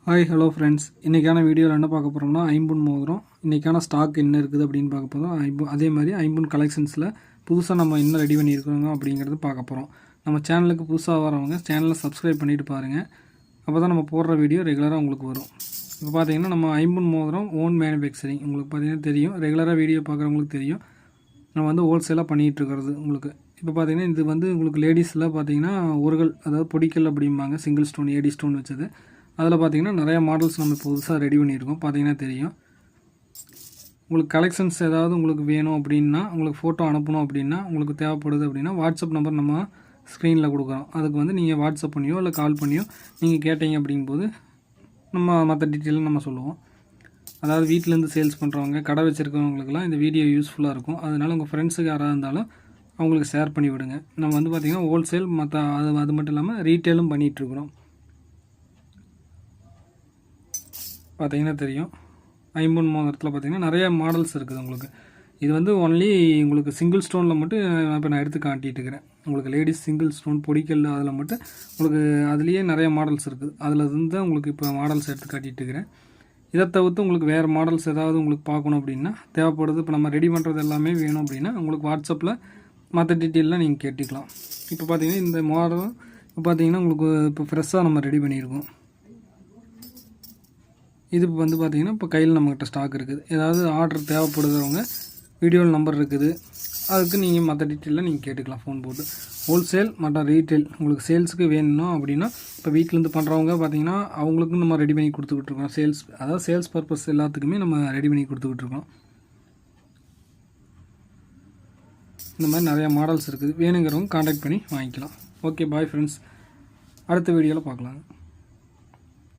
Hi hello friends, இன்றைக்கான வீடியோவில் என்ன பார்க்க போகிறோம்னா ஐம்பொன் மோதிரம் இன்றைக்கான ஸ்டாக் என்ன இருக்குது அப்படின்னு பார்க்க போகிறோம். அதே மாதிரி ஐம்பொன் கலெக்ஷன்ஸில் புதுசாக நம்ம என்ன ரெடி பண்ணியிருக்கிறோங்க அப்படிங்கிறது பார்க்க போகிறோம். நம்ம சேனலுக்கு புதுசாக வரவங்க சேனலை சப்ஸ்கிரைப் பண்ணிவிட்டு பாருங்கள். அப்போ தான் நம்ம போடுற வீடியோ ரெகுலராக உங்களுக்கு வரும். இப்போ பார்த்தீங்கன்னா நம்ம ஐம்பொன் மோதிரம் ஓன் மேனுஃபேக்சரிங் உங்களுக்கு பார்த்தீங்கன்னா தெரியும். ரெகுலராக வீடியோ பார்க்குறவங்களுக்கு தெரியும். நம்ம வந்து ஹோல்சேலாக பண்ணிகிட்ருக்கிறது உங்களுக்கு. இப்போ பார்த்தீங்கன்னா இது வந்து உங்களுக்கு லேடிஸில் பார்த்தீங்கன்னா ஒருகள், அதாவது பொடிக்கல் அப்படிம்பாங்க, சிங்கிள் ஸ்டோன் ஏடி ஸ்டோன் வச்சது. அதில் பார்த்திங்கன்னா நிறையா மாடல்ஸ் நம்ம புதுசாக ரெடி பண்ணியிருக்கோம். பார்த்திங்கன்னா தெரியும். உங்களுக்கு கலெக்ஷன்ஸ் ஏதாவது உங்களுக்கு வேணும் அப்படின்னா, உங்களுக்கு ஃபோட்டோ அனுப்பணும் அப்படின்னா, உங்களுக்கு தேவைப்படுது அப்படின்னா வாட்ஸ்அப் நம்பர் நம்ம ஸ்க்ரீனில் கொடுக்குறோம். அதுக்கு வந்து நீங்கள் வாட்ஸ்அப் பண்ணியோ இல்லை கால் பண்ணியோ நீங்கள் கேட்டீங்க அப்படிங்கும்போது நம்ம மற்ற டீட்டெயிலும் நம்ம சொல்லுவோம். அதாவது வீட்டிலேருந்து சேல்ஸ் பண்ணுறவங்க, கடை வச்சுருக்கவங்களுக்குலாம் இந்த வீடியோ யூஸ்ஃபுல்லாக இருக்கும். அதனால் உங்கள் ஃப்ரெண்ட்ஸுக்கு யாராக இருந்தாலும் அவங்களுக்கு ஷேர் பண்ணி விடுங்க. நம்ம வந்து பார்த்திங்கன்னா ஹோல்சேல் மற்ற அது மட்டும் இல்லாமல் ரீட்டெயிலும் பண்ணிகிட்ருக்குறோம். பார்த்தீங்கன்னா தெரியும். ஐம்பொன் மோதிரத்தில் பார்த்திங்கன்னா நிறைய மாடல்ஸ் இருக்குது உங்களுக்கு. இது வந்து ஒன்லி உங்களுக்கு சிங்கிள் ஸ்டோனில் மட்டும் இப்போ நான் எடுத்து காட்டிகிட்டு இருக்கிறேன். உங்களுக்கு லேடிஸ் சிங்கிள் ஸ்டோன் பொடிக்கல் அதில் மட்டும் உங்களுக்கு அதுலேயே நிறைய மாடல்ஸ் இருக்குது. அதில் இருந்து தான் உங்களுக்கு இப்போ மாடல்ஸ் எடுத்து காட்டிகிட்டு இருக்கிறேன். இதை தவிர்த்து உங்களுக்கு வேறு மாடல்ஸ் ஏதாவது உங்களுக்கு பார்க்கணும் அப்படின்னா தேவைப்படுது. இப்போ நம்ம ரெடி பண்ணுறது எல்லாமே வேணும் அப்படின்னா உங்களுக்கு வாட்ஸ்அப்பில் மற்ற டீட்டெயிலெலாம் நீங்கள் கேட்டுக்கலாம். இப்போ பார்த்தீங்கன்னா இந்த மாடல் இப்போ பார்த்தீங்கன்னா உங்களுக்கு இப்போ ஃப்ரெஷ்ஷாக நம்ம ரெடி பண்ணியிருக்கோம். இது வந்து பார்த்திங்கன்னா இப்போ கையில் நம்மக்கிட்ட ஸ்டாக் இருக்குது. ஏதாவது ஆர்டர் தேவைப்படுறவங்க வீடியோவில் நம்பர் இருக்குது. அதுக்கு நீங்கள் மற்ற டீட்டெயிலில் நீங்கள் கேட்டுக்கலாம் ஃபோன் போட்டு. ஹோல்சேல் மற்றும் ரீட்டெயில் உங்களுக்கு சேல்ஸுக்கு வேணும் அப்படின்னா இப்போ வீட்டிலேருந்து பண்ணுறவங்க பார்த்திங்கன்னா அவங்களுக்கும் நம்ம ரெடி பண்ணி கொடுத்துக்கிட்ருக்கோம். அதாவது சேல்ஸ் பர்பஸ் எல்லாத்துக்குமே நம்ம ரெடி பண்ணி கொடுத்துக்கிட்ருக்கோம். இந்த மாதிரி நிறையா மாடல்ஸ் இருக்குது. வேணுங்கிறவங்க கான்டாக்ட் பண்ணி வாங்கிக்கலாம். Okay, bye friends. அடுத்த வீடியோவில் பார்க்கலாம்.